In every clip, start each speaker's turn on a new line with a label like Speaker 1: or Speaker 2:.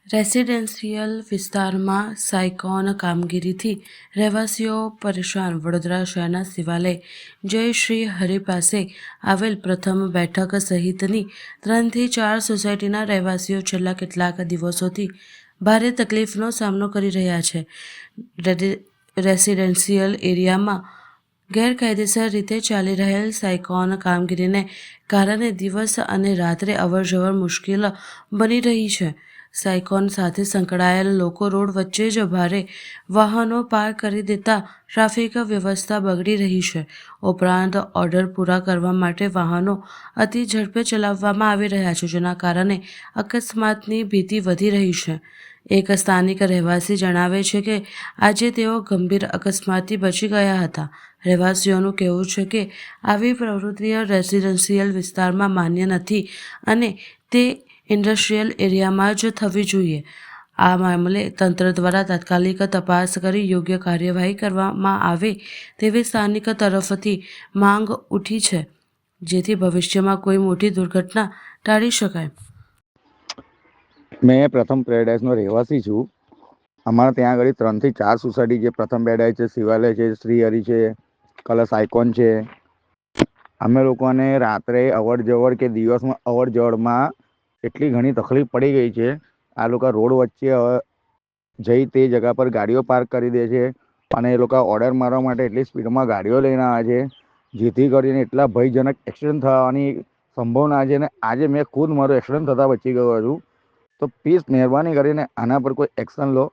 Speaker 1: Residential વિસ્તારમાં Sycon કામગીરીથી રહેવાસીઓ પરેશાન. વડોદરા શહેરના શિવાલય જય શ્રી હરિ પાસે આવેલ પ્રથમ બેઠક સહિતની 3 થી 4 સોસાયટીના રહેવાસીઓ છેલ્લા કેટલાક દિવસોથી ભારે તકલીફનો સામનો કરી રહ્યા છે. રેસિડેન્શિયલ એરિયામાં ગેરકાયદેસર રીતે ચાલી રહેલ સાયકોન કામગીરીને કારણે દિવસ અને રાત્રે અવરજવર મુશ્કેલ બની રહી છે. સાયકોન સાથે સંકળાયેલ લોકો રોડ વચ્ચે જ ભારે વાહનો પાર્ક કરી દેતા ટ્રાફિક વ્યવસ્થા બગડી રહી છે. ઉપરાંત ઓર્ડર પૂરા કરવા માટે વાહનો અતિ ઝડપે ચલાવવામાં આવી રહ્યા છે, જેના કારણે અકસ્માતની ભીતિ વધી રહી છે. એક સ્થાનિક રહેવાસી જણાવે છે કે આજે તેઓ ગંભીર અકસ્માતથી બચી ગયા હતા. રહેવાસીઓનું કહેવું છે કે આવી પ્રવૃત્તિઓ રેસિડેન્શિયલ વિસ્તારમાં માન્ય નથી અને તે ઇન્ડસ્ટ્રીયલ એરિયામાં જ થવી જોઈએ. આ મામલે તંત્ર દ્વારા તાત્કાલિક તપાસ કરી યોગ્ય કાર્યવાહી કરવામાં આવે તેવી સ્થાનિક તરફથી માંગ ઉઠી છે, જેથી ભવિષ્યમાં કોઈ મોટી દુર્ઘટના ટાળી શકાય.
Speaker 2: મેં પ્રથમ પેરેડાઇઝનો રહેવાસી છું. અમારા ત્યાં આગળ 3 થી 4 સોસાયટી છે. પ્રથમ પેરેડાઇઝ છે, શિવાલય છે, શ્રી હરિ છે, કલશ આઇકોન છે. અમે લોકોને રાત્રે અવર જવર કે દિવસમાં અવર જવરમાં એટલી ઘણી તકલીફ પડી ગઈ છે. આ લોકો રોડ વચ્ચે જઈ તે જગા પર ગાડીઓ પાર્ક કરી દે છે અને એ લોકો ઓર્ડર મારવા માટે એટલી સ્પીડમાં ગાડીઓ લઈને આવે છે, જેથી કરીને એટલા ભયજનક એક્સિડન્ટ થવાની સંભાવના છે. અને આજે મેં ખુદ મારો એક્સિડન્ટ થતાં બચી ગયો છું. તો પ્લીઝ મહેરબાની કરીને આના પર કોઈ એક્શન લો,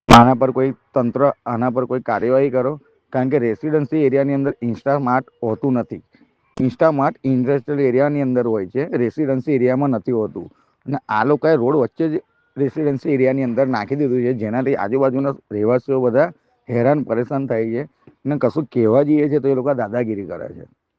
Speaker 2: આના પર કોઈ તંત્ર આના પર કોઈ કાર્યવાહી કરો. કારણ કે રેસિડેન્સી એરિયાની અંદર ઇન્સ્ટામાર્ટ હોતું નથી. ઇન્સ્ટામાર્ટ ઇન્ડસ્ટ્રીયલ એરિયાની અંદર હોય છે, રેસિડેન્સી એરિયામાં નથી હોતું. અને આ લોકોએ રોડ વચ્ચે જ રેસિડેન્સી એરિયાની અંદર નાખી દીધું છે, જેનાથી આજુબાજુના રહેવાસીઓ બધા હેરાન પરેશાન થાય છે અને કશું કહેવા જઈએ છે તો એ લોકો દાદાગીરી કરે છે.